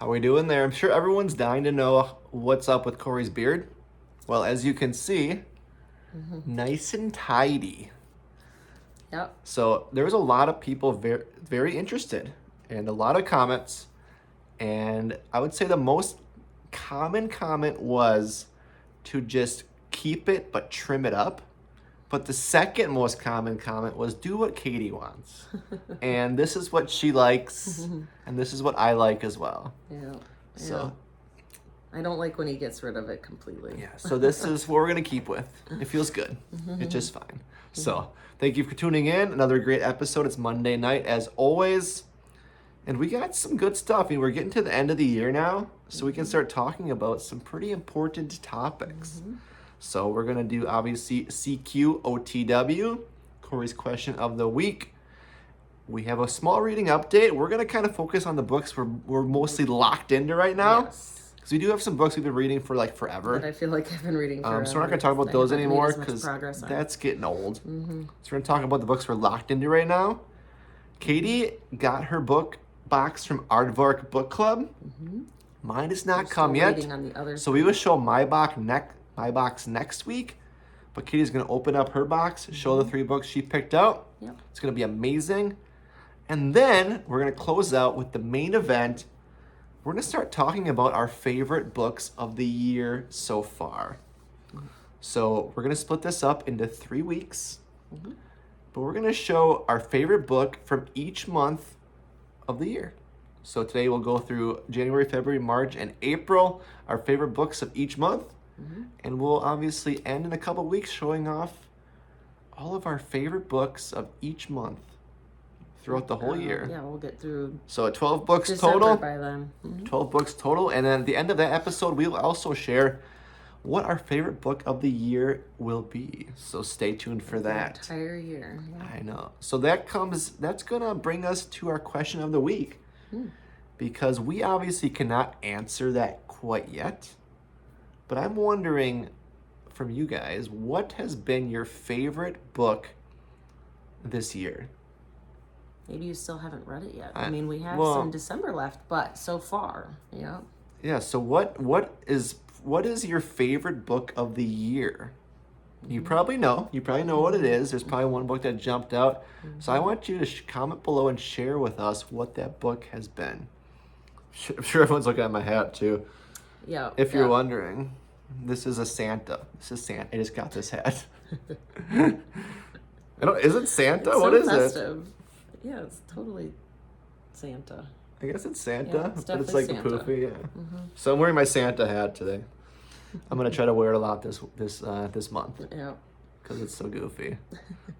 How we doing there? I'm sure everyone's dying to know what's up with Corey's beard. Well, as you can see, nice and tidy. Yep. So there was a lot of people very interested and a lot of comments. And I would say the most common comment was to just keep it but trim it up. But the second most common comment was do what Katie wants. And this is what she likes, and this is what I like as well. Yeah. So I don't like when he gets rid of it completely. yeah, so this is what we're going to keep with. It feels good. It's just fine. So thank you for tuning in. Another great episode. It's Monday night as always. And we got some good stuff. I mean, we're getting to the end of the year now, so we can start talking about some pretty important topics. So we're going to do, obviously, CQOTW, Corey's question of the week. We have a small reading update. We're going to kind of focus on the books we're mostly locked into right now. Yes. Because we do have some books we've been reading for like forever. But I feel like I've been reading forever. So we're not going to talk about those anymore because that's that's getting old. So we're going to talk about the books we're locked into right now. Katie got her book box from Aardvark Book Club. Mine has not come yet. On the other So we will show my box next week. But Katie's going to open up her box, show the 3 books she picked out. Yep. It's going to be amazing. And then we're going to close out with the main event. We're going to start talking about our favorite books of the year so far. So we're going to split this up into 3 weeks. But we're going to show our favorite book from each month of the year. So today we'll go through January, February, March, and April, our favorite books of each month. And we'll obviously end in a couple weeks showing off all of our favorite books of each month throughout the whole year. Yeah, we'll get through So 12 books December total. by then. 12 books total. And then at the end of that episode, we will also share what our favorite book of the year will be. So stay tuned for that. Entire year. Yeah. I know. So that's going to bring us to our question of the week. Because we obviously cannot answer that quite yet. But I'm wondering from you guys, what has been your favorite book this year? Maybe you still haven't read it yet. I mean, we have some December left, but so far, yeah. Yeah, so what is your favorite book of the year? You probably know. You probably know what it is. There's probably one book that jumped out. So I want you to comment below and share with us what that book has been. I'm sure everyone's looking at my hat too. Yeah. If you're wondering, this is a Santa. This is Santa. I just got this hat. Is it Santa? It's what so is festive. it? Yeah, it's totally Santa. I guess it's Santa, Yeah, it's but it's like definitely a poofy. Yeah. So I'm wearing my Santa hat today. I'm gonna try to wear it a lot this month. Yeah. Because it's so goofy.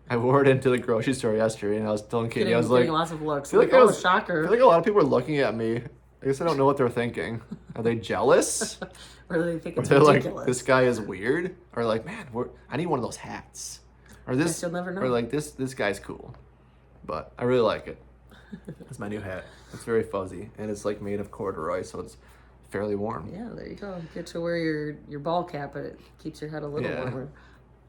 I wore it into the grocery store yesterday, and I was telling Katie, I was like, getting lots of looks. I feel like oh, I shocker. feel like a lot of people are looking at me. I guess I don't know what they're thinking. Are they jealous? Or do they think Or it's they're ridiculous? like, this guy is weird? Or like, man, I need one of those hats. Or this, you'll never know. Or like, this guy's cool. But I really like it. It's my new hat. It's very fuzzy, and it's like made of corduroy, so it's fairly warm. Yeah, there you go. Get to wear your ball cap, but it keeps your head a little warmer.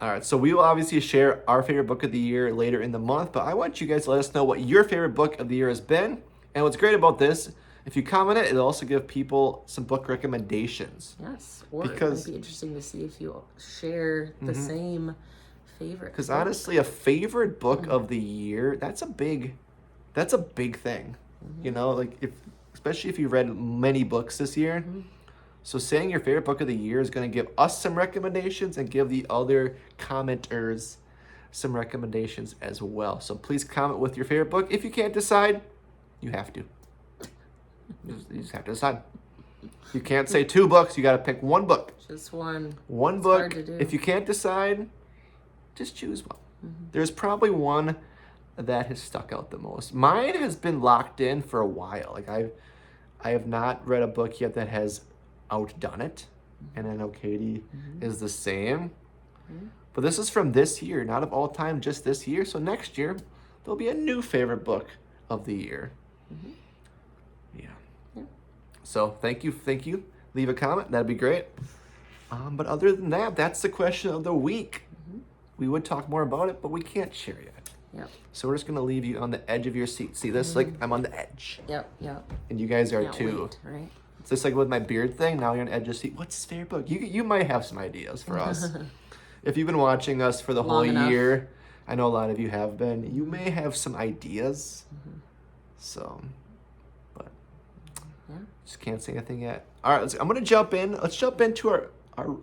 All right, so we will obviously share our favorite book of the year later in the month, but I want you guys to let us know what your favorite book of the year has been. And what's great about this, if you comment it, it'll also give people some book recommendations. Yes, or Because- it might be interesting to see if you share the same favorite. Because honestly, a favorite book of the year, that's a big thing. You know, like especially if you read many books this year. So saying your favorite book of the year is going to give us some recommendations and give the other commenters some recommendations as well. So please comment with your favorite book. If you can't decide, you have to. You just have to decide. You can't say 2 books. You got to pick 1 book. Just one. One It's book. hard to do. If you can't decide, just choose one. There's probably one that has stuck out the most. Mine has been locked in for a while. Like I have not read a book yet that has outdone it, and I know Katie is the same. But this is from this year, not of all time, just this year. So next year there'll be a new favorite book of the year. Yeah. So thank you. Leave a comment. That'd be great. But other than that, that's the question of the week. We would talk more about it, but we can't share yet. Yep. So we're just going to leave you on the edge of your seat. See this? Like, I'm on the edge. Yep. And you guys are Can't too. wait, right? It's just like with my beard thing. Now you're on edge of seat. What's his favorite book? You might have some ideas for us. If you've been watching us for the whole year, I know a lot of you have been. You may have some ideas. So, but just can't say anything yet. All right, I'm gonna jump in. Let's jump into our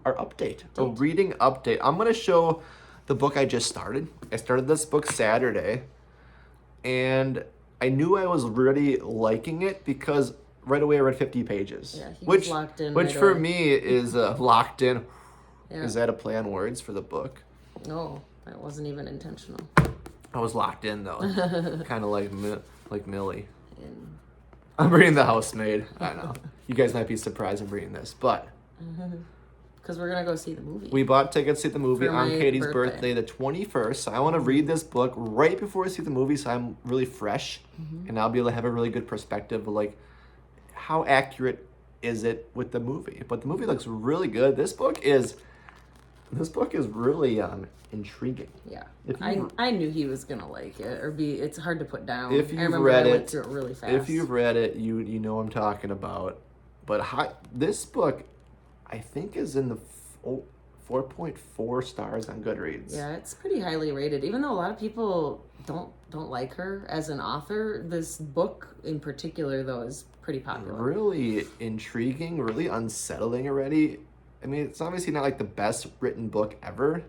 update, a reading update. I'm gonna show the book I just started. I started this book Saturday, and I knew I was really liking it because right away I read 50 pages. Yeah, he was locked in. Which right for away. me is locked in. Yeah. Is that a play on words for the book? No, that wasn't even intentional. I was locked in though, kind of like Millie. I'm reading The Housemaid. I know. You guys might be surprised I'm reading this, but because we're gonna go see the movie. We bought tickets to see the movie For on my Katie's birthday. the 21st. So I want to read this book right before I see the movie, so I'm really fresh, and I'll be able to have a really good perspective of like how accurate is it with the movie. But the movie looks really good. This book is really intriguing. Yeah, I knew he was gonna like it or be. It's hard to put down. If you've I went through it really fast. If you've read it, you know what I'm talking about. But this book, I think, is in the 4.4 stars on Goodreads. Yeah, it's pretty highly rated. Even though a lot of people don't like her as an author, this book in particular though is pretty popular. Really intriguing, really unsettling already. I mean, it's obviously not like the best written book ever.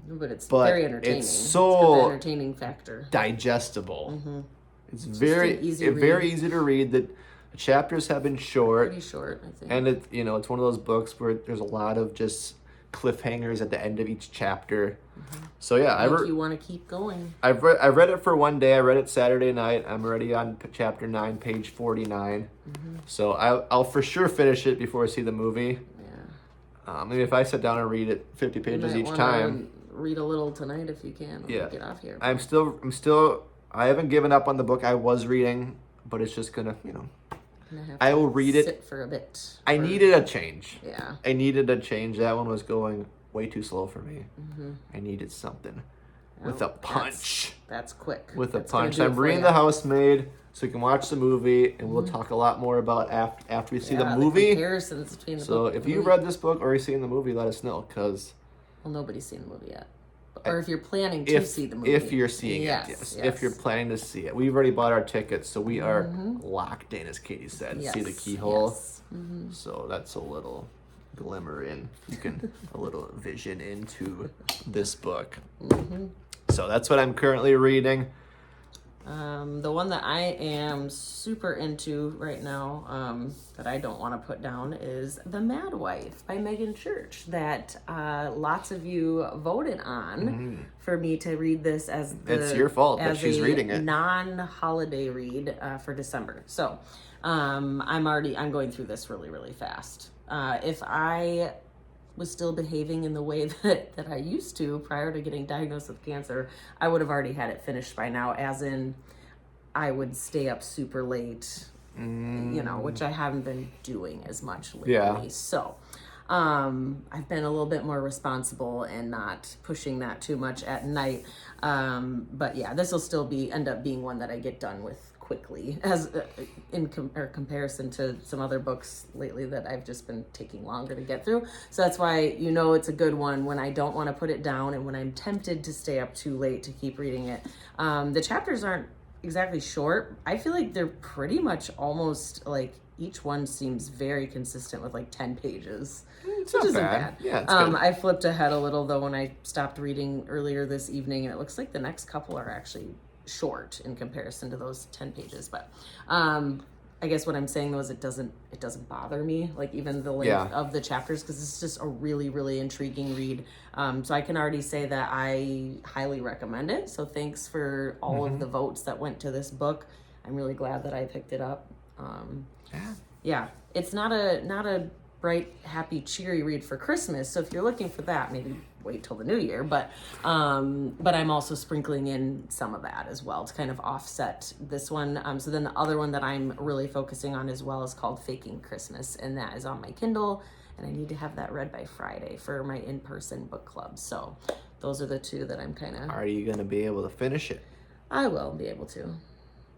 But it's very entertaining. It's got the entertaining factor. Digestible. It's just very an easy read. very easy to read. The chapters have been short. Pretty short, I think. And it's one of those books where there's a lot of just cliffhangers at the end of each chapter. So yeah, you want to keep going. I read it for one day. I read it Saturday night. I'm already on chapter 9, page 49. So I'll for sure finish it before I see the movie. Yeah. Maybe if I sit down and read it 50 pages each time. Read a little tonight if you can. Get off here. I'm still. I haven't given up on the book I was reading, but it's just gonna, I will read it. Sit for a bit. I needed a change. Yeah. I needed a change. That one was going way too slow for me. I needed something with a punch. That's quick. With a punch. I'm reading The Housemaid, so we can watch the movie, and we'll talk a lot more about after we see the movie. The comparisons between the book. So if you read this book or you've seen the movie, let us know, because well, nobody's seen the movie yet. Or if you're planning to see the movie. If you're seeing it, yes. If you're planning to see it. We've already bought our tickets, so we are locked in, as Katie said. See the keyhole. Yes. So that's a little glimmer in. You can, a little vision into this book. So that's what I'm currently reading. The one that I am super into right now, that I don't want to put down, is The Mad Wife by Megan Church, that lots of you voted on for me to read this as it's your fault that she's reading it. Non-holiday read for December. So I'm going through this really, really fast. If I was still behaving in the way that I used to prior to getting diagnosed with cancer, I would have already had it finished by now, as in I would stay up super late, which I haven't been doing as much lately. Yeah. So I've been a little bit more responsible and not pushing that too much at night. But yeah, this will still end up being one that I get done with quickly, as in comparison to some other books lately that I've just been taking longer to get through. So that's why it's a good one when I don't want to put it down and when I'm tempted to stay up too late to keep reading it. The chapters aren't exactly short. I feel like they're pretty much almost like each one seems very consistent with like 10 pages. It's which not isn't bad. bad. Yeah, it's good. I flipped ahead a little though when I stopped reading earlier this evening, and it looks like the next couple are actually short in comparison to those 10 pages. But I guess what I'm saying though is it doesn't bother me, like even the length of the chapters, because it's just a really, really intriguing read. So I can already say that I highly recommend it. So thanks for all of the votes that went to this book. I'm really glad that I picked it up. Yeah, it's not a bright, happy, cheery read for Christmas. So if you're looking for that, maybe wait till the new year. But I'm also sprinkling in some of that as well to kind of offset this one. So then the other one that I'm really focusing on as well is called Faking Christmas, and that is on my Kindle, and I need to have that read by Friday for my in-person book club. So those are the two that I'm kind of... Are you going to be able to finish it? I will be able to.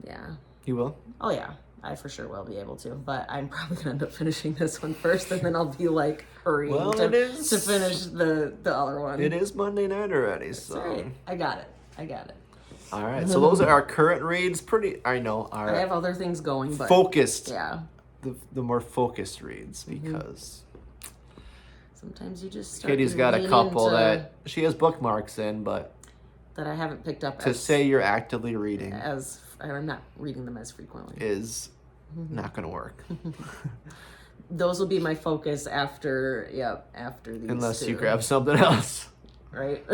Yeah. You will? Oh, yeah. I for sure will be able to, but I'm probably gonna end up finishing this one first, and then I'll be like hurrying to finish the other one. It is Monday night already, That's so right. I got it. All right, so those are our current reads. I have other things going, but focused. Yeah. The more focused reads, because sometimes you just start Katie's got a couple that she has bookmarks in, but that I haven't picked up to say you're actively reading I'm not reading them as frequently is not going to work. Those will be my focus after these. Unless two. you grab something else. Right?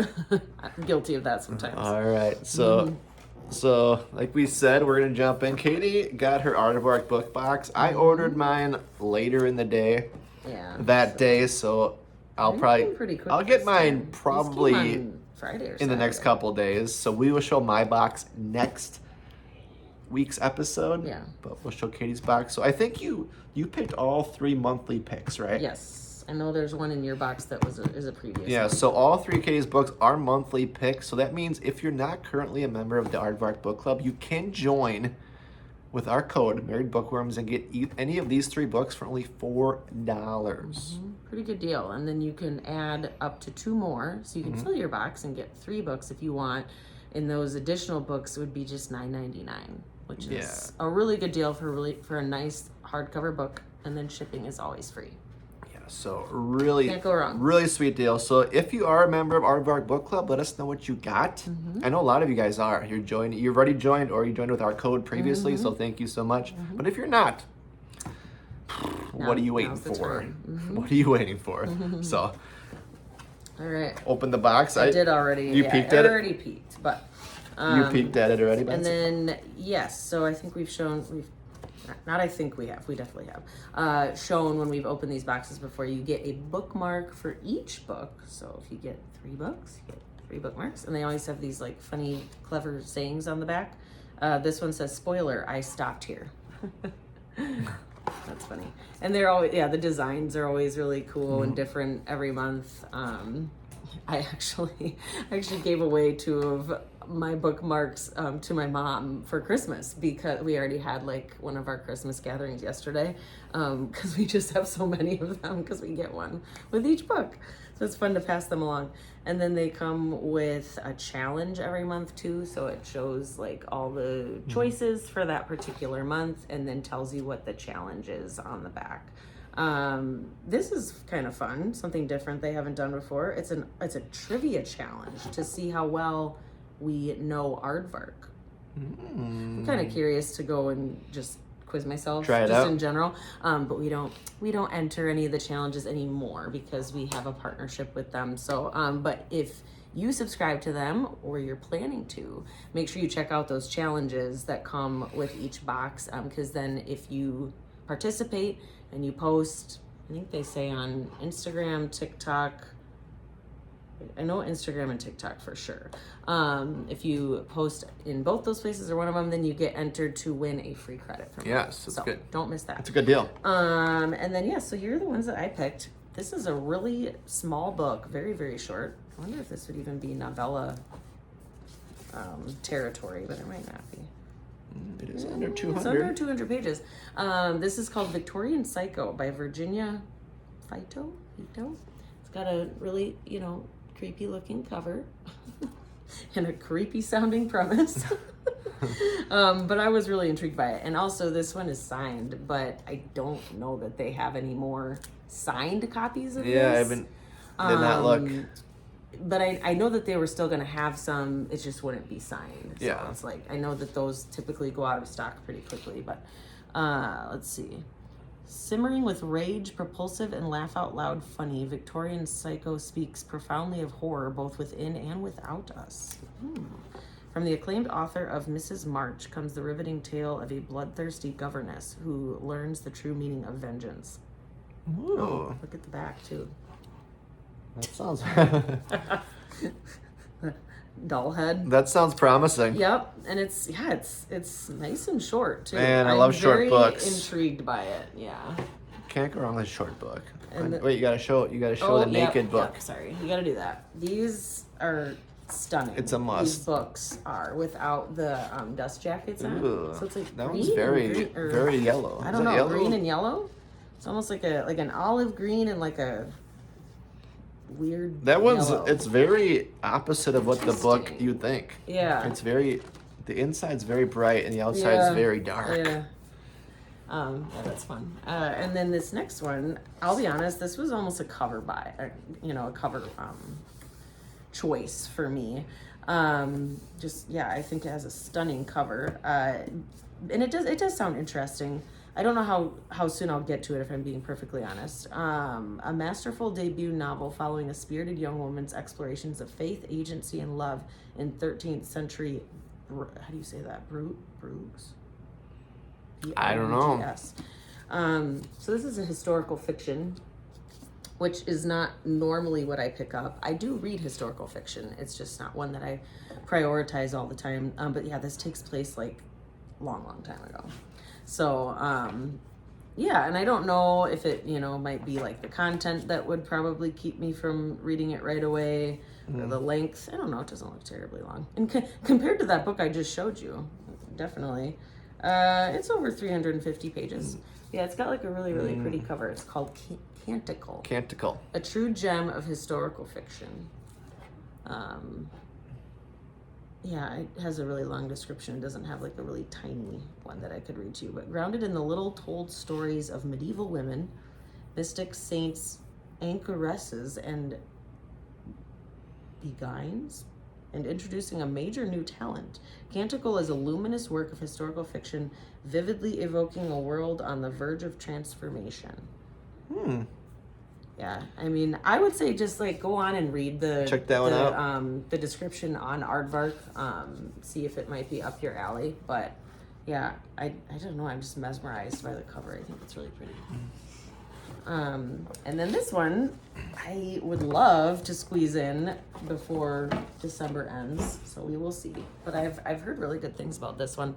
I'm guilty of that sometimes. All right. So like we said, we're going to jump in. Katie got her Aardvark book box. I ordered mine later in the day. Yeah. That day, so I'll get mine probably on Friday or in the next couple days. So we will show my box next week's episode. Yeah. But we'll show Katie's box. So I think you picked all 3 monthly picks, right? Yes. I know there's one in your box that is a previous Yeah, one. so all 3 Katie's books are monthly picks. So that means if you're not currently a member of the Aardvark Book Club, you can join with our code, Married Bookworms, and get any of these 3 books for only $4. Pretty good deal. And then you can add up to 2 more. So you can fill your box and get 3 books if you want. And those additional books would be just $9.99, which is a really good deal for a nice hardcover book. And then shipping is always free. So really, can't go wrong. Really sweet deal. So if you are a member of Aardvark Book Club, let us know what you got. I know a lot of you guys are. You've already joined, or you joined with our code previously. So thank you so much. But if you're not, what are you waiting for? What are you waiting for? So, all right. Open the box. I did already. You peeked at it. I already peeked, but you peeked at it already. And then yes, so I think we definitely have shown when we've opened these boxes before. You get a bookmark for each book. So if you get 3 books, you get 3 bookmarks, and they always have these like funny, clever sayings on the back. This one says, "Spoiler, I stopped here." That's funny. And they're always, the designs are always really cool and different every month. I actually gave away 2 of my bookmarks to my mom for Christmas, because we already had like one of our Christmas gatherings yesterday, because we just have so many of them, because we get one with each book. So it's fun to pass them along. And then they come with a challenge every month too, so it shows like all the choices for that particular month, and then tells you what the challenge is on the back. This is kind of fun, something different they haven't done before. It's a trivia challenge to see how well we know Aardvark. I'm kind of curious to go and just quiz myself, try it just out in general. But we don't enter any of the challenges anymore because we have a partnership with them. So, but if you subscribe to them, or you're planning to, make sure you check out those challenges that come with each box. Because then if you participate and you post, I think they say on Instagram, TikTok, I know Instagram and TikTok for sure. If you post in both those places or one of them, then you get entered to win a free credit from Yes, that's good. Don't miss that. That's a good deal. And then so here are the ones that I picked. This is a really small book, very, very short. I wonder if this would even be novella territory, but it might not be. It is under 200. It's under 200 pages. This is called Victorian Psycho by Virginia Fito. It's got a really, creepy looking cover and a creepy sounding premise. But I was really intrigued by it. And also this one is signed, but I don't know that they have any more signed copies of this. Yeah, did not look. But I know that they were still going to have some, it just wouldn't be signed. So it's like, I know that those typically go out of stock pretty quickly, but let's see. Simmering with rage, propulsive, and laugh out loud funny, Victorian Psycho speaks profoundly of horror both within and without us. From the acclaimed author of Mrs. March comes the riveting tale of a bloodthirsty governess who learns the true meaning of vengeance. Ooh. Oh, look at the back too. That sounds doll head. That sounds promising. Yep, and it's nice and short too. Man, I love short books. I'm very intrigued by it. Yeah. Can't go wrong with a short book. And wait, you gotta show the naked book. Yep, sorry, you gotta do that. These are stunning. It's a must. These books are without the dust jackets on. Ooh, So it's like that green one's very yellow. I Is don't that know, yellow? green and yellow. It's almost like an olive green and like a weird. That one's yellow. it's very opposite of what the book Interesting. you'd think. Yeah. It's very the inside's very bright and the outside's very dark. Yeah. Yeah, that's fun. And then this next one, I'll be honest, this was almost a cover choice for me. I think it has a stunning cover. And it does sound interesting. I don't know how soon I'll get to it, if I'm being perfectly honest. A masterful debut novel following a spirited young woman's explorations of faith, agency, and love in 13th century, how do you say that? Bruges? I don't know. Yes. So this is a historical fiction, which is not normally what I pick up. I do read historical fiction. It's just not one that I prioritize all the time. But yeah, this takes place like long time ago. So, and I don't know if it, might be like the content that would probably keep me from reading it right away, or the length. I don't know. It doesn't look terribly long. And compared to that book I just showed you, definitely. It's over 350 pages. Yeah, it's got like a really pretty cover. It's called Canticle. Canticle. A true gem of historical fiction. It has a really long description. It doesn't have like a really tiny one that I could read to you, but grounded in the little told stories of medieval women, mystics, saints, anchoresses, and beguines, and introducing a major new talent. Canticle is a luminous work of historical fiction, vividly evoking a world on the verge of transformation. Yeah, I mean, I would say just like go on and read Check that one out. The description on Aardvark, see if it might be up your alley. But yeah, I don't know, I'm just mesmerized by the cover. I think it's really pretty. And then this one, I would love to squeeze in before December ends, so we will see. But I've heard really good things about this one.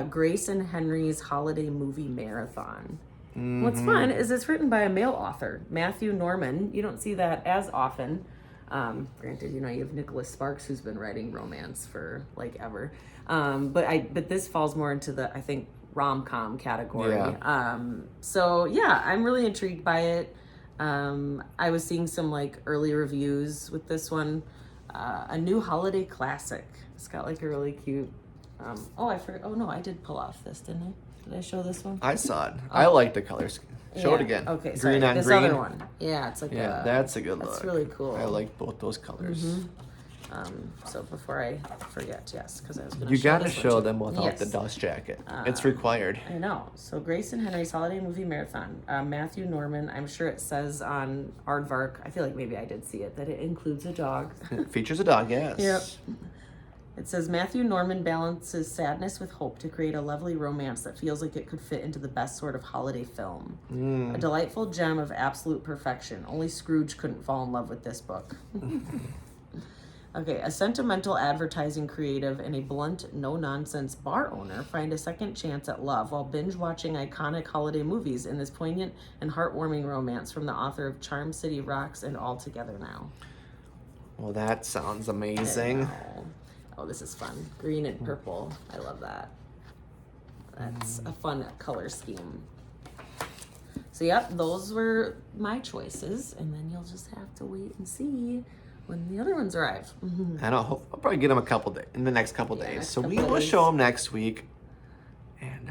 Grace and Henry's Holiday Movie Marathon. What's fun is it's written by a male author, Matthew Norman. You don't see that as often. Granted, you have Nicholas Sparks, who's been writing romance for like ever. But this falls more into the, I think, rom-com category. Yeah. I'm really intrigued by it. I was seeing some like early reviews with this one. A new holiday classic. It's got like a really cute I did pull off this, didn't I? Did I show this one? I saw it. I like the colors. Show it again. Okay, sorry. Green on this green. other one. Yeah, it's like that's a good look. That's really cool. I like both those colors. So before I forget, yes, because I was going to You show got to this one show too. them without Yes. the dust jacket. It's required. I know. So Grace and Henry's Holiday Movie Marathon. Matthew Norman. I'm sure it says on Aardvark, I feel like maybe I did see it, that it includes a dog. It features a dog, yes. Yep. It says Matthew Norman balances sadness with hope to create a lovely romance that feels like it could fit into the best sort of holiday film. A delightful gem of absolute perfection. Only Scrooge couldn't fall in love with this book. Okay, a sentimental advertising creative and a blunt, no-nonsense bar owner find a second chance at love while binge-watching iconic holiday movies in this poignant and heartwarming romance from the author of Charm City Rocks and All Together Now. Well, that sounds amazing. Oh, this is fun. Green and purple. I love that. That's a fun color scheme. So, yep, those were my choices. And then you'll just have to wait and see when the other ones arrive. And I'll probably get them in the next couple days. So we will days. show them next week. And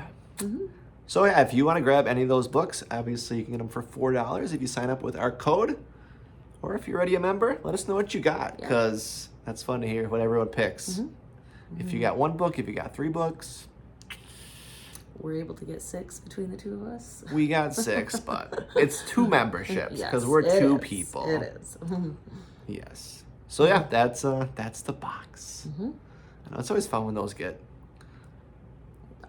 so yeah, if you want to grab any of those books, obviously you can get them for $4 if you sign up with our code. Or if you're already a member, let us know what you got, because that's fun to hear what everyone picks. If you got one book, if you got 3 books. We're able to get 6 between the two of us. We got 6, but it's 2 memberships because Yes, we're it 2 is. people. It is. Yes. So yeah, that's the box. I know it's always fun when those get.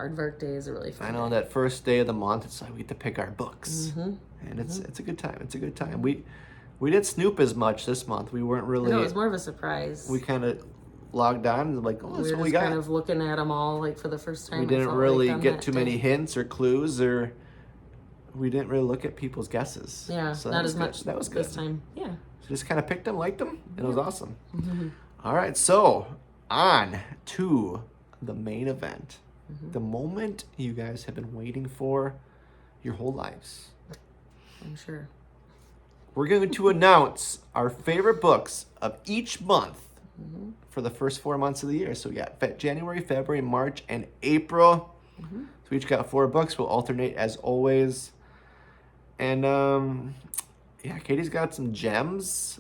Aardvark Day is a really fun I know day. that first day of the month, it's like we get to pick our books, and it's a good time. It's a good time. We didn't snoop as much this month. We weren't really. No, it was more of a surprise. We kind of logged on and like, oh, we that's were what we just got. kind of looking at them all like for the first time. We I didn't felt really like on get that too day. many hints or clues, or we didn't really look at people's guesses. Yeah, so not as much That was good. this time. Yeah. So just kind of picked them, liked them, and it was awesome. All right, so on to the main event. The moment you guys have been waiting for your whole lives. I'm sure. We're going to announce our favorite books of each month for the first 4 months of the year. So we got January, February, March, and April. So we each got 4 books. We'll alternate as always. And yeah, Katie's got some gems.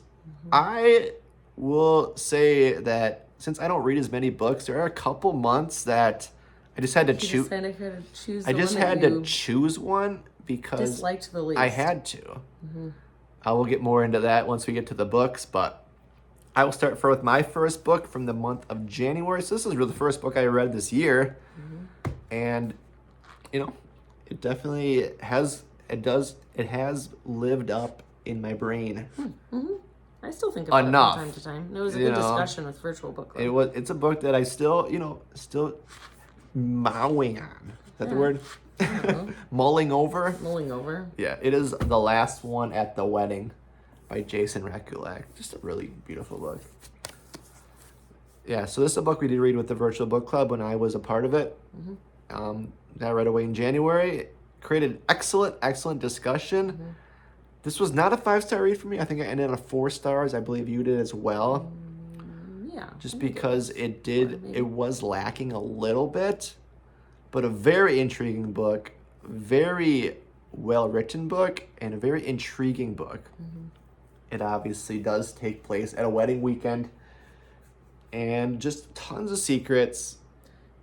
I will say that since I don't read as many books, there are a couple months that I just had to choose. I just had to choose one because disliked the least. I had to. I will get more into that once we get to the books, but I will start with my first book from the month of January. So this is really the first book I read this year, and you know, it definitely has. It has lived up in my brain. I still think about Enough. it from time to time. It was a good discussion with Virtual Book Club. It's a book that I still mowing on. Is that the word? Mulling over. Mulling over. Yeah, it is The Last One at the Wedding by Jason Rekulak. Just a really beautiful book. Yeah, so this is a book we did read with the Virtual Book Club when I was a part of it. That read away in January. Created excellent discussion. This was not a 5-star read for me. I think I ended on 4 stars. I believe you did as well. Yeah. Just because it was lacking a little bit, but a very intriguing book, very well-written book, and a very intriguing book. It obviously does take place at a wedding weekend, and just tons of secrets,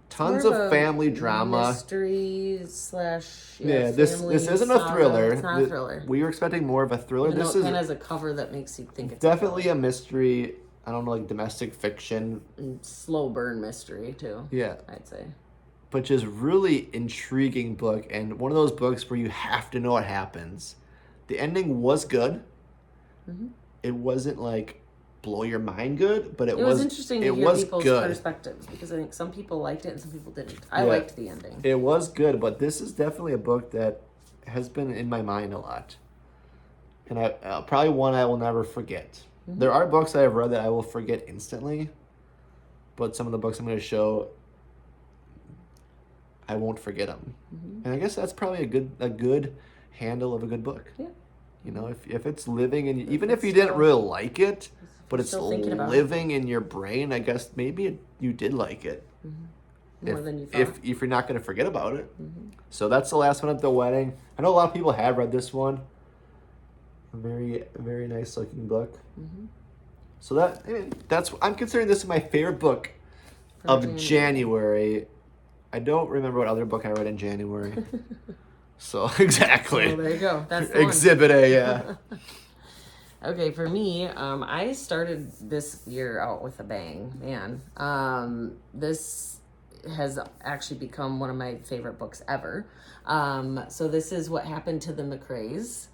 tons of family drama. Mystery / this isn't a thriller. It's not a thriller. We were expecting more of a thriller. Even This though it is kind of has a cover that makes you think it's definitely a mystery. I don't know, like domestic fiction. and slow burn mystery too. Yeah. I'd say. But just really intriguing book, and one of those books where you have to know what happens. The ending was good. It wasn't like blow your mind good, but it was interesting to hear people's perspectives because I think some people liked it and some people didn't. I liked the ending. It was good, but this is definitely a book that has been in my mind a lot, and probably one I will never forget. There are books I have read that I will forget instantly, but some of the books I'm going to show, I won't forget them. And I guess that's probably a good handle of a good book. Yeah. You know, if it's living in, even if you didn't really like it, but it's living in your brain, I guess maybe you did like it. More than you thought. If you're not going to forget about it. So that's the last one at the wedding. I know a lot of people have read this one. A very, very nice looking book. So I'm considering this my favorite book of January. I don't remember what other book I read in January. So exactly. Well, there you go. That's the Exhibit A, yeah. Okay, for me, I started this year out with a bang, man. This has actually become one of my favorite books ever. So this is What Happened to the McRaes.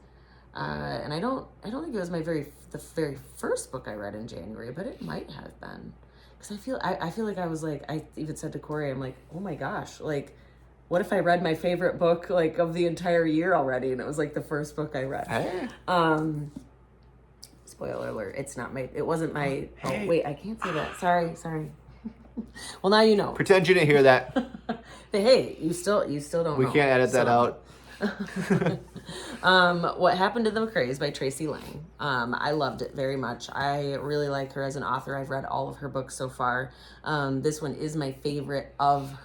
And I don't think it was the very first book I read in January, but it might have been. Because I feel like I was like, I even said to Corey, I'm like, oh my gosh, like, what if I read my favorite book like of the entire year already, and it was like the first book I read. Hey. Spoiler alert, it wasn't my, oh wait, I can't say that. Sorry. Well, now you know. Pretend you didn't hear that. But hey, you still don't We know. can't edit that out. What Happened to the McRaes by Tracy Lang. I loved it very much. I really like her as an author. I've read all of her books so far. This one is my favorite of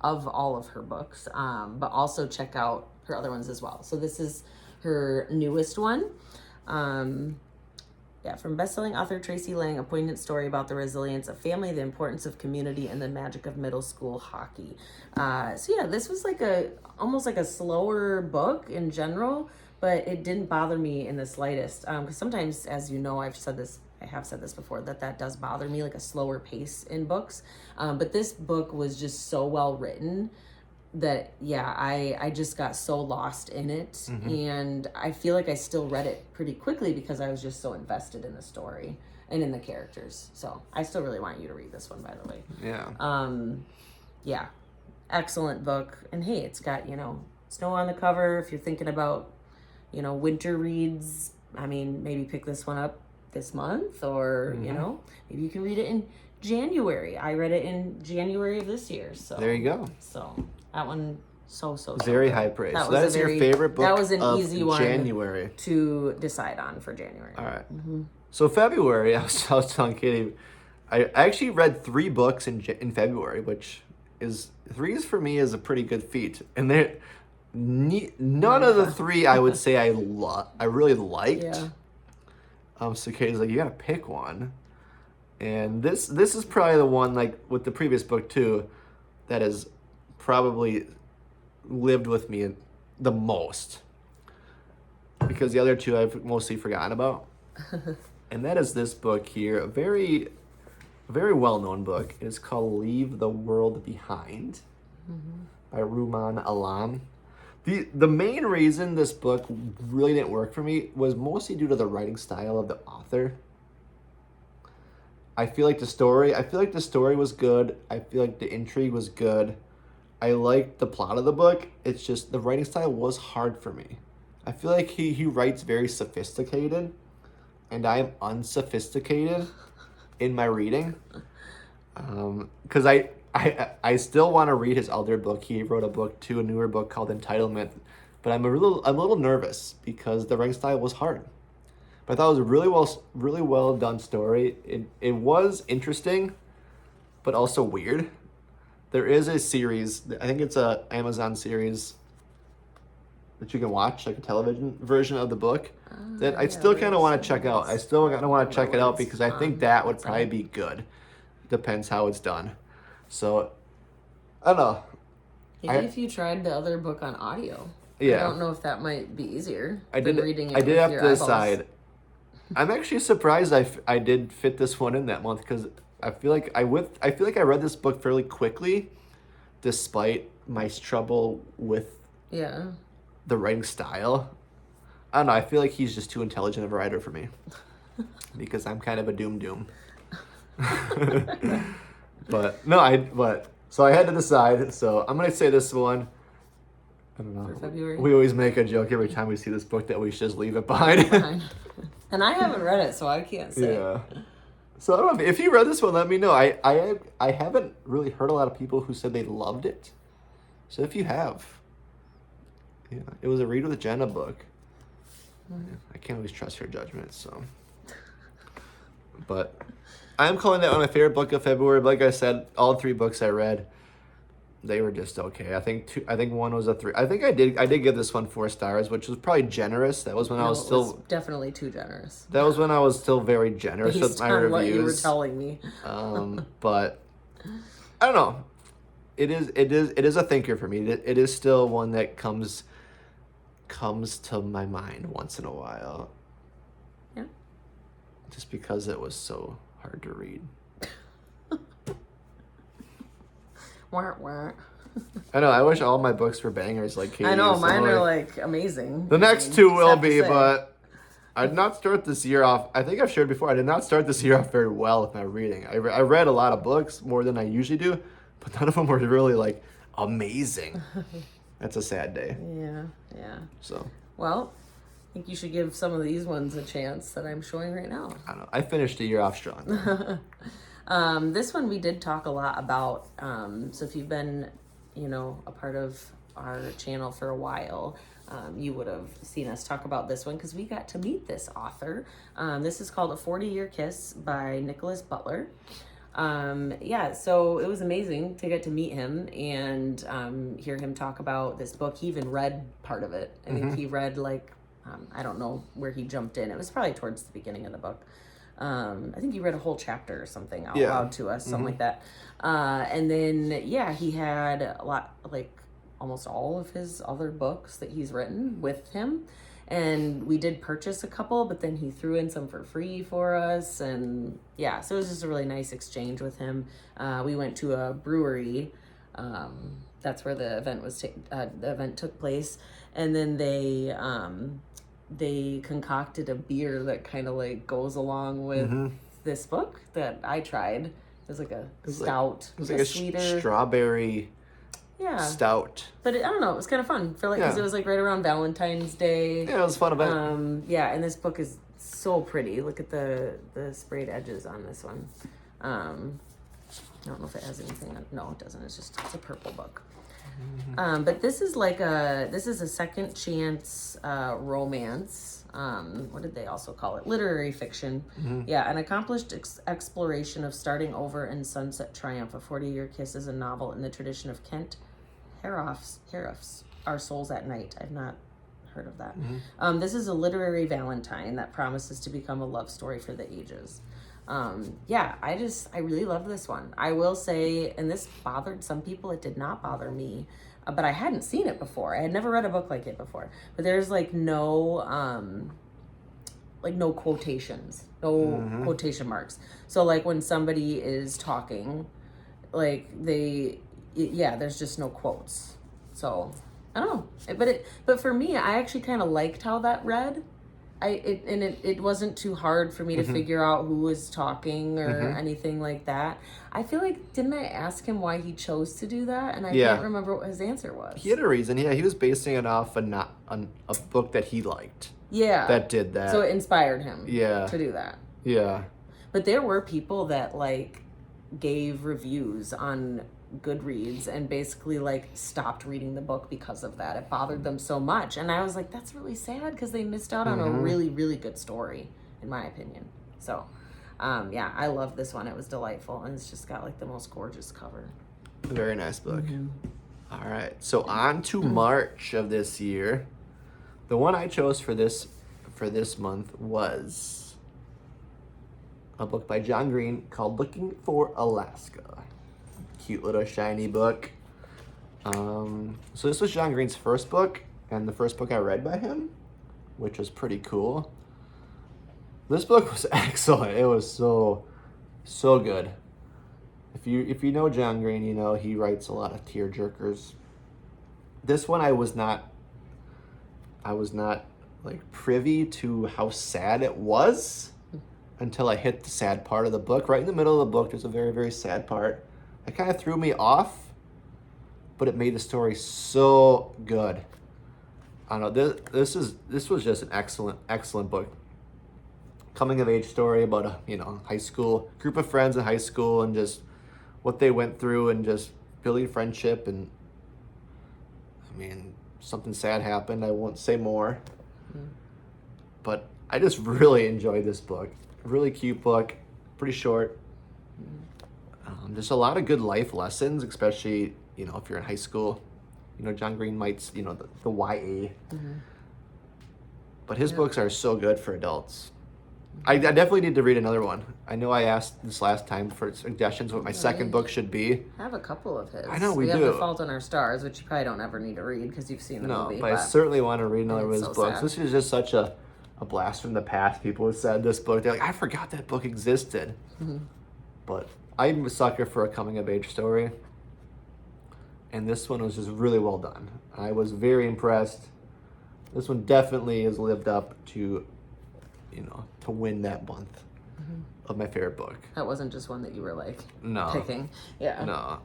all of her books. But also check out her other ones as well. So this is her newest one. From bestselling author Tracy Lang, a poignant story about the resilience of family, the importance of community, and the magic of middle school hockey. This was almost like a slower book in general, but it didn't bother me in the slightest. Because sometimes, as you know, I have said this before, that does bother me, like a slower pace in books. But this book was just so well written that I just got so lost in it, and I feel like I still read it pretty quickly because I was just so invested in the story and in the characters. So I still really want you to read this one, by the way. Excellent book. And hey, it's got snow on the cover. If you're thinking about winter reads, I mean, maybe pick this one up. this month, or you know, maybe you can read it in January. I read it in January of this year, so there you go. So that one, so very good. high praise. That So was that is your favorite book. That was an of easy one January to decide on for January. All right. So February, I was telling Katie, I actually read 3 books in February, which is 3 for me is a pretty good feat, and none of the 3 I would say I really liked. Yeah. So Katie's like, you gotta pick one, and this is probably the one, like with the previous book too, that has probably lived with me the most, because the other 2 I've mostly forgotten about. And that is this book here, a very well-known book. It is called Leave the World Behind by Rumaan Alam. The main reason this book really didn't work for me was mostly due to the writing style of the author. I feel like the story was good. I feel like the intrigue was good. I liked the plot of the book. It's just the writing style was hard for me. I feel like he writes very sophisticated, and I am unsophisticated in my reading. Because I still want to read his other book. He wrote a book too, a newer book called Entitlement. But I'm a little nervous because the writing style was hard. But I thought it was a really well done story. It was interesting, but also weird. There is a series, I think it's a Amazon series that you can watch, like a television version of the book, that I still kind of want to check out. I still kind of want to check it out because I think that would probably be good. Depends how it's done. So, I don't know. Maybe if you tried the other book on audio. Yeah. I don't know if that might be easier than reading it. I did with have your to eyeballs. decide. I'm actually surprised I did fit this one in that month, because I feel like I read this book fairly quickly, despite my trouble with the writing style. I don't know. I feel like he's just too intelligent of a writer for me, because I'm kind of a doom. So I had to decide. So I'm gonna say this one. I don't know. For February. We always make a joke every time we see this book that we should just leave it behind. And I haven't read it, so I can't say. Yeah. So I don't know, if you read this one, let me know. I haven't really heard a lot of people who said they loved it. So if you have, it was a Read with Jenna book. I can't always trust her judgment, so. But I'm calling that one my favorite book of February. Like I said, all 3 books I read, they were just okay. I think one was a 3. I think I did give this one 4 stars, which was probably generous. That was when I was still. It was definitely too generous. That was when I was still very generous with my reviews. What you were telling me. But I don't know. It is a thinker for me. It is still one that comes to my mind once in a while. Yeah. Just because it was so hard to read. Wah. I know. I wish all my books were bangers like Katie. I know, mine are like amazing. The next 2 will be, but I did not start this year off. I think I've shared before. I did not start this year off very well with my reading. I read a lot of books, more than I usually do, but none of them were really like amazing. That's a sad day. Yeah. So. Well, I think you should give some of these ones a chance that I'm showing right now. I don't know. I finished the year off strong. This one we did talk a lot about. So if you've been, a part of our channel for a while, you would have seen us talk about this one because we got to meet this author. This is called A 40-Year Kiss by Nicholas Butler. So it was amazing to get to meet him and hear him talk about this book. He even read part of it. I think he read I don't know where he jumped in. It was probably towards the beginning of the book. I think he read a whole chapter or something out loud to us, something like that. And then, he had a lot, almost all of his other books that he's written with him. And we did purchase a couple, but then he threw in some for free for us. And so it was just a really nice exchange with him. We went to a brewery. That's where the event took place. And then they concocted a beer that kind of goes along with this book that I tried. It was like a stout. It was like a sweeter strawberry Yeah. stout. But I don't know, it was kind of fun for like, because Yeah. it was like right around Valentine's Day. Yeah, it was a fun event. Yeah, and this book is so pretty. Look at the sprayed edges on this one. I don't know if it has anything. No, it doesn't. It's a purple book. But this is a second chance romance. What did they also call it? Literary fiction. Yeah, an accomplished exploration of starting over in Sunset Triumph. A 40-year kiss is a novel in the tradition of Kent Harroff's Our Souls at Night. I've not heard of that. This is a literary valentine that promises to become a love story for the ages. Yeah, I really love this one. I will say, and this bothered some people, it did not bother me, but I hadn't seen it before. I had never read a book like it before. But there's like no quotations, no quotation marks. So like when somebody is talking, like there's just no quotes. So I don't know, but for me, I actually kind of liked how that read. It wasn't too hard for me to figure out who was talking or anything like that. I feel like, didn't I ask him why he chose to do that? And I can't remember what his answer was. He had a reason. Yeah, he was basing it off a book that he liked. Yeah. That did that. So it inspired him to do that. Yeah. But there were people that like gave reviews on Goodreads and basically like stopped reading the book because of that. It bothered them so much, and I was like, that's really sad because they missed out on a really, really good story, in my opinion. So yeah, I love this one. It was delightful, and it's just got like the most gorgeous cover. Very nice book. All right, so on to March of this year. The one I chose for this month was a book by John Green called Looking for Alaska. Cute little shiny book. So this was John Green's first book, and the first book I read by him, which was pretty cool. This book was excellent. It was so good. If you know John Green, you know he writes a lot of tear jerkers. This one I was not like privy to how sad it was until I hit the sad part of the book. Right in the middle of the book, there's a very, very sad part. It kind of threw me off, but it made the story so good. I don't know, this was just an excellent book. Coming of age story about a high school group of friends in high school and just what they went through and just building friendship. And I mean, something sad happened. I won't say more, but I just really enjoyed this book. Really cute book, pretty short. There's a lot of good life lessons, especially, if you're in high school. John Green might, the YA. But his books are so good for adults. I definitely need to read another one. I know I asked this last time for suggestions what my second book should be. I have a couple of his. I know we have do. The Fault in Our Stars, which you probably don't ever need to read because you've seen the movie. No, but I certainly want to read another of his so books. sad. This is just such a blast from the past. People have said this book. They're like, I forgot that book existed. But I'm a sucker for a coming-of-age story. And this one was just really well done. I was very impressed. This one definitely has lived up to, to win that month of my favorite book. That wasn't just one that you were like No. picking. Yeah. No.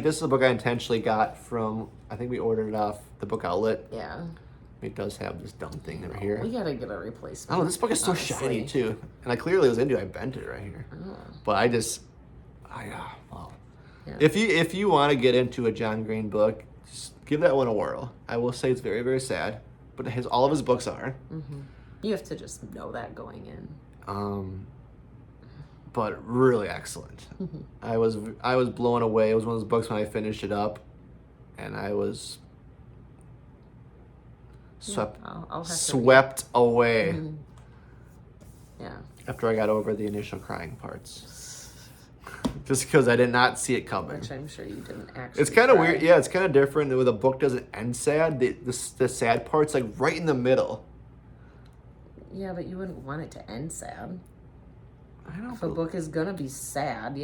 This is a book I intentionally got from, I think we ordered it off the book outlet. Yeah. It does have this dumb thing over here. We gotta get a replacement. Oh, this book is so honestly. shiny too. And I clearly was into it. I bent it right here. Oh. But wow. Yeah. If you want to get into a John Green book, just give that one a whirl. I will say it's very, very sad, but all of his books are. You have to just know that going in. But really excellent. I was blown away. It was one of those books when I finished it up, and I was I'll have to swept away Yeah. after I got over the initial crying parts. Just because I did not see it coming. Which I'm sure you didn't actually. It's kind of try. weird. Yeah, it's kind of different where the book doesn't end sad. The sad part's like right in the middle. Yeah, but you wouldn't want it to end sad. I know. If a book is gonna be sad,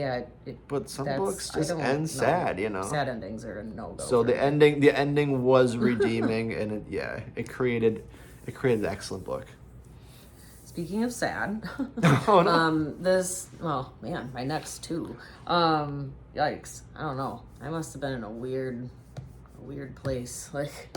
But some that's- books just I don't end know. sad, Sad endings are a no-go. So for the me. ending was redeeming, and it created an excellent book. speaking of sad, Oh, no. well, man, my next two. Yikes. I don't know. I must have been in a weird place. Like,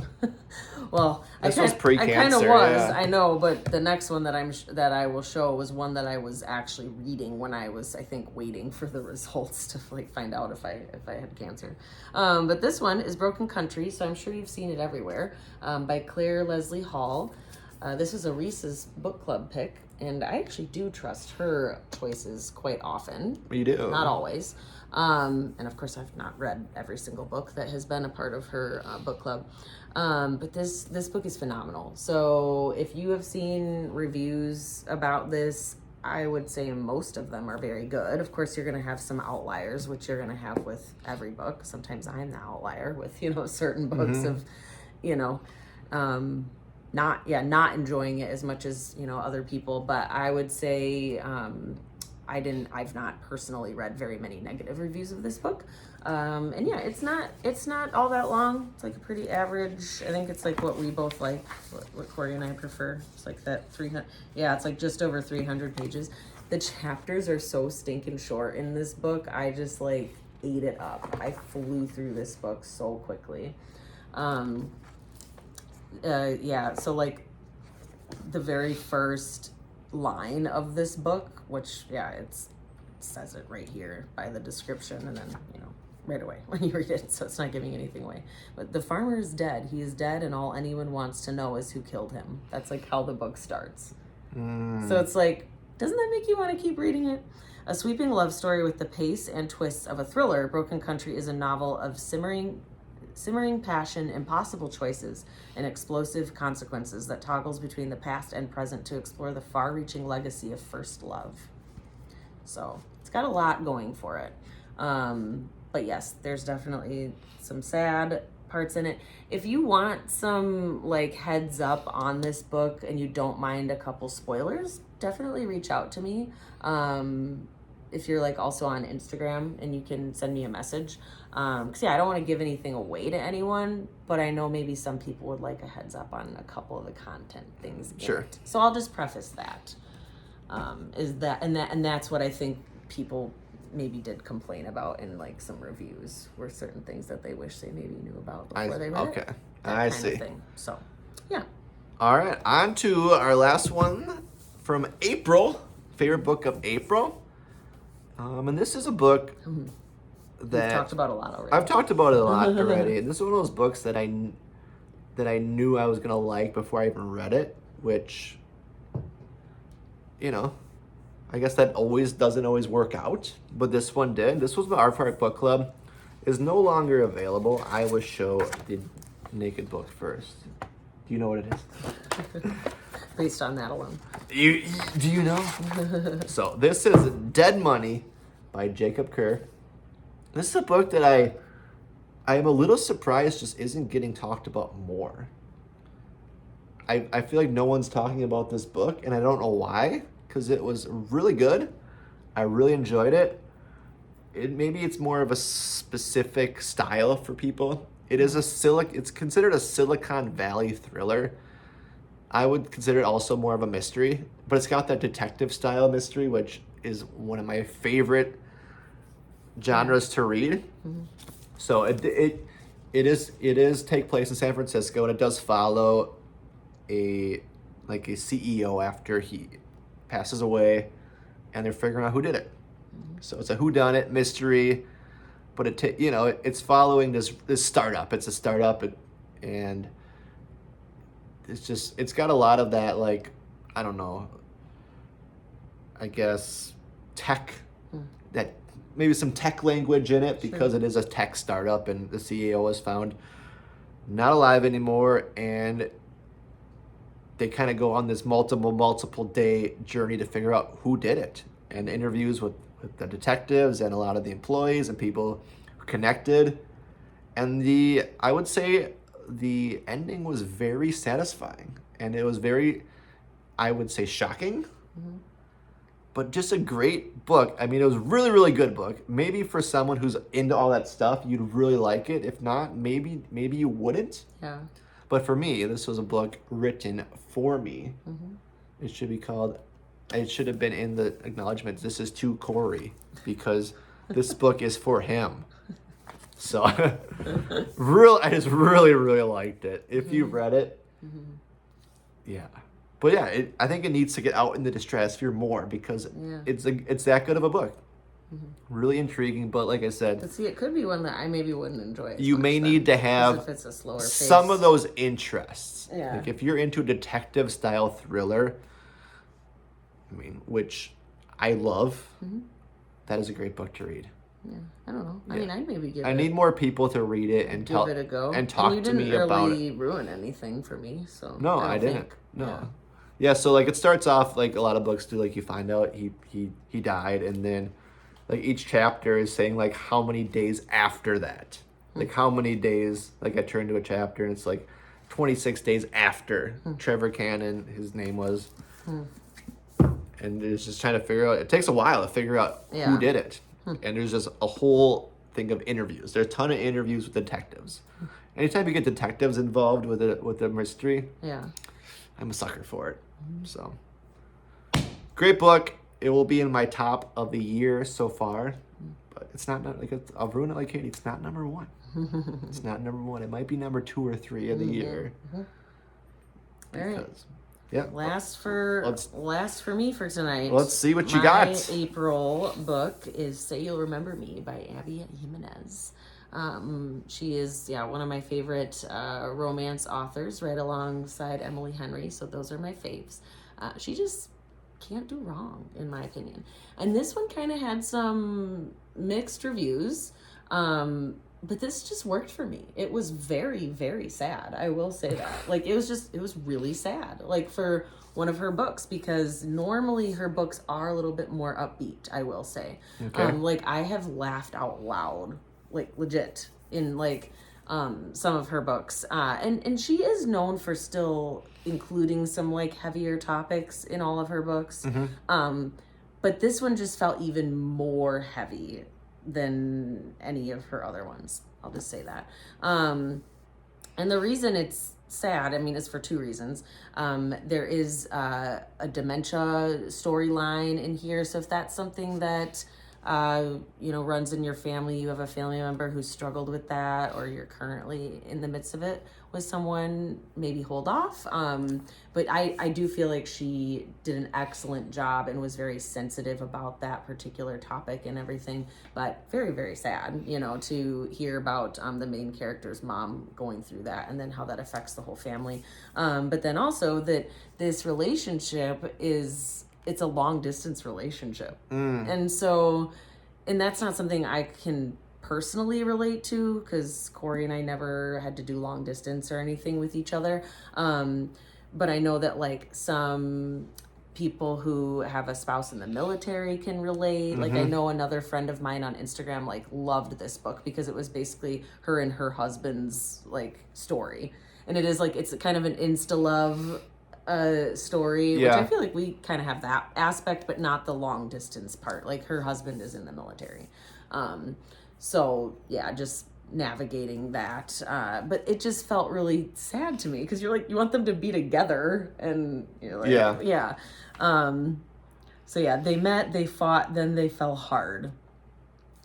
well, This I was pre-cancer, kind of was. yeah. I know, but the next one that that I will show was one that I was actually reading when I was, I think, waiting for the results to like find out if I had cancer. But this one is Broken Country, so I'm sure you've seen it everywhere. By Claire Leslie Hall. This is a Reese's book club pick, and I actually do trust her choices quite often. You do. Not always. And of course, I've not read every single book that has been a part of her book club. But this book is phenomenal. So if you have seen reviews about this, I would say most of them are very good. Of course, you're going to have some outliers, which you're going to have with every book. Sometimes I'm the outlier with, certain books of, not enjoying it as much as, other people. But I would say, I've not personally read very many negative reviews of this book. And yeah, it's not all that long. It's like a pretty average. I think it's like what we both like, what Corey and I prefer. It's like that 300. Yeah, it's like just over 300 pages. The chapters are so stinking short in this book. I just like ate it up. I flew through this book so quickly. So like the very first line of this book, which it says it right here by the description, and then right away when you read it, so it's not giving anything away. But the farmer is dead. He is dead, and all anyone wants to know is who killed him. That's like how the book starts. So it's like, doesn't that make you want to keep reading it? A sweeping love story with the pace and twists of a thriller, Broken Country is a novel of simmering passion, impossible choices, and explosive consequences that toggles between the past and present to explore the far-reaching legacy of first love. So it's got a lot going for it. But yes, there's definitely some sad parts in it. If you want some like heads up on this book and you don't mind a couple spoilers, definitely reach out to me. If you're like also on Instagram, and you can send me a message. Cause I don't want to give anything away to anyone, but I know maybe some people would like a heads up on a couple of the content things. Sure. So I'll just preface that. And that's what I think people maybe did complain about in like some reviews, were certain things that they wish they maybe knew about before they read it. Okay. That I kind see. of thing. So, yeah. All right, on to our last one from April, favorite book of April. And this is a book that We've talked about a lot already. I've talked about it a lot already. This is one of those books that I knew I was gonna like before I even read it, which, I guess that doesn't always work out, but this one did. This was the Our Park Book Club. Is no longer available. I will show the naked book first. Do you know what it is? Based on that alone. Do you know? So this is Dead Money by Jacob Kerr. This is a book that I am a little surprised just isn't getting talked about more. I feel like no one's talking about this book, and I don't know why, because it was really good. I really enjoyed it. Maybe it's more of a specific style for people. It's considered a Silicon Valley thriller. I would consider it also more of a mystery, but it's got that detective style mystery, which is one of my favorite genres to read. Mm-hmm. So it is take place in San Francisco, and it does follow a CEO after he passes away, and they're figuring out who did it. Mm-hmm. So it's a whodunit mystery, but it's following this startup. It's a startup, and it's got a lot of that, like, I don't know, I guess tech, that maybe some tech language in it, because it is a tech startup, and the CEO is found not alive anymore, and they kind of go on this multiple day journey to figure out who did it, and interviews with the detectives and a lot of the employees and people connected. And I would say the ending was very satisfying, and it was very, I would say, shocking. Mm-hmm. But just a great book. I mean, it was a really, really good book. Maybe for someone who's into all that stuff, you'd really like it. If not, maybe you wouldn't. Yeah. But for me, this was a book written for me. Mm-hmm. It should be called it should have been in the acknowledgments. This is to Corey because this book is for him. So, I just really, really liked it. If you've read it, yeah. But yeah, I think it needs to get out in the Distrosphere more because it's that good of a book. Really intriguing, but like I said, But see, it could be one that I maybe wouldn't enjoy. You may need to have if it's a slower pace. some of those interests. Yeah. Like if you're into a detective style thriller, I mean, which I love, that is a great book to read. Yeah, I don't know. I mean, I'd maybe give I it. need more people to read it and give it a go and talk to me about it. You didn't really ruin anything for me, so No, I didn't. No. Yeah, so like it starts off like a lot of books do. Like you find out he died, and then like each chapter is saying like how many days after that, like how many days. Like I turn to a chapter and it's like 26 days after Trevor Cannon, his name was, and it's just trying to figure out. It takes a while to figure out who did it, and there's just a whole thing of interviews. There's a ton of interviews with detectives. Anytime you get detectives involved with a mystery, I'm a sucker for it. So, great book. It will be in my top of the year so far, but it's not like I'll ruin it like Katie. It's not number one. It's not number one. It might be number 2 or 3 of the year. All right. Yeah. Last for me for tonight. Let's see what you got. My April book is "Say You'll Remember Me" by Abby Jimenez. She is one of my favorite romance authors, right alongside Emily Henry. So those are my faves. She just can't do wrong, in my opinion. And this one kind of had some mixed reviews, but this just worked for me. It was very, very sad. I will say that. Like, it was really sad. Like, for one of her books, because normally her books are a little bit more upbeat, I will say. Okay. Like, I have laughed out loud, like, legit, in, like, some of her books. And she is known for still including some, like, heavier topics in all of her books. But this one just felt even more heavy than any of her other ones. I'll just say that. And the reason it's sad, I mean, is for 2 reasons. There is a dementia storyline in here. So if that's something that runs in your family, you have a family member who's struggled with that, or you're currently in the midst of it with someone, maybe hold off. But I do feel like she did an excellent job and was very sensitive about that particular topic and everything, but very, very sad, to hear about the main character's mom going through that and then how that affects the whole family. But then also that this relationship it's a long distance relationship. And that's not something I can personally relate to, because Corey and I never had to do long distance or anything with each other. But I know that like some people who have a spouse in the military can relate. Like I know another friend of mine on Instagram like loved this book because it was basically her and her husband's like story. And it is like, it's kind of an insta-love story, which I feel like we kind of have that aspect, but not the long distance part. Like her husband is in the military. So yeah, just navigating that. But it just felt really sad to me because you're like, you want them to be together and you're like, so yeah, they met, they fought, then they fell hard.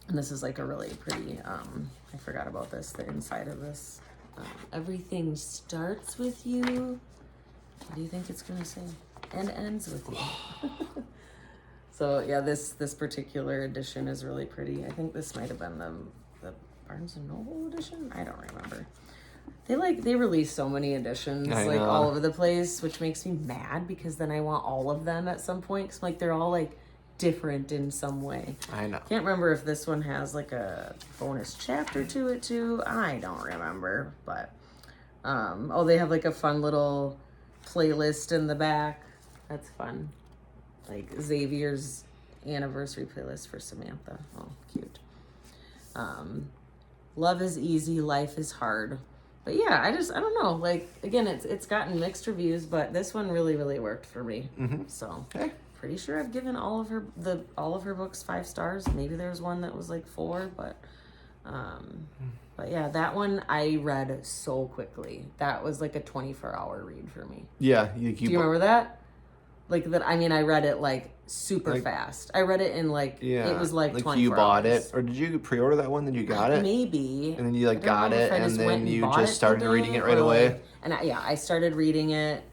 And this is like a really pretty, I forgot about this, the inside of this. Everything starts with you. What do you think it's gonna say? And ends with you. So yeah, this particular edition is really pretty. I think this might have been the Barnes and Noble edition. I don't remember. They release so many editions like all over the place, which makes me mad because then I want all of them at some point. Cause like they're all like different in some way. I know. Can't remember if this one has like a bonus chapter to it too. I don't remember, but they have like a fun little playlist in the back. That's fun. Like Xavier's anniversary playlist for Samantha. Oh, cute. Love is easy, life is hard. But yeah, I don't know. Like again, it's gotten mixed reviews, but this one really, really worked for me. So pretty sure I've given all of her books 5 stars. Maybe there was one that was like 4, but yeah, that one I read so quickly. That was like a 24-hour read for me. Yeah. Do you remember that? Like that. I mean, I read it like super fast. I read it in like it was like 24 you bought hours. it, or did you pre-order that one? Then you got it, Maybe. and then you like I don't got know if it, I and just went then and you bought just it started today, reading it right or, away. like, and I started reading it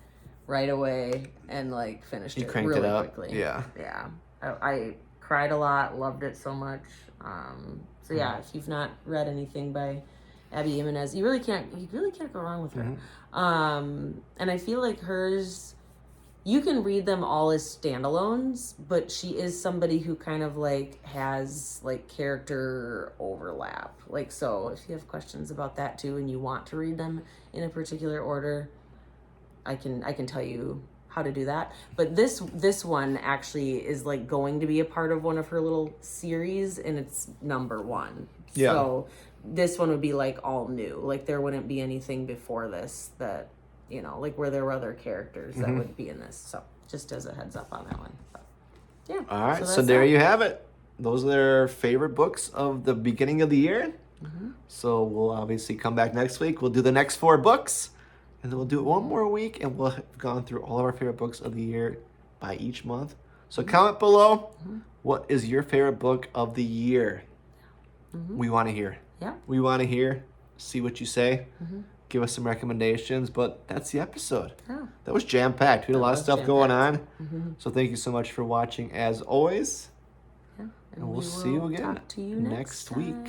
right away and like finished You it cranked really it up. quickly. Yeah. Yeah. I cried a lot, loved it so much. So yeah, if you've not read anything by Abby Jimenez, you really can't go wrong with her. And I feel like hers, you can read them all as standalones, but she is somebody who kind of like has like character overlap. Like, so if you have questions about that too and you want to read them in a particular order, I can tell you how to do that. But this one actually is like going to be a part of one of her little series, and it's number 1. Yeah. So this one would be like all new. Like there wouldn't be anything before this that, you know, like where there were other characters that would be in this. So just as a heads up on that one. But, yeah. All right, so that's there that. you have it. Those are their favorite books of the beginning of the year. So we'll obviously come back next week. We'll do the next 4 books, and then we'll do it one more week, and we'll have gone through all of our favorite books of the year by each month. So comment below, what is your favorite book of the year? We want to hear. Yeah. We want to hear, see what you say. Give us some recommendations, but that's the episode. Yeah. That was jam-packed. We had a lot of stuff going on. jam-packed. So thank you so much for watching as always. Yeah. And we'll see you will again talk to you next week. time.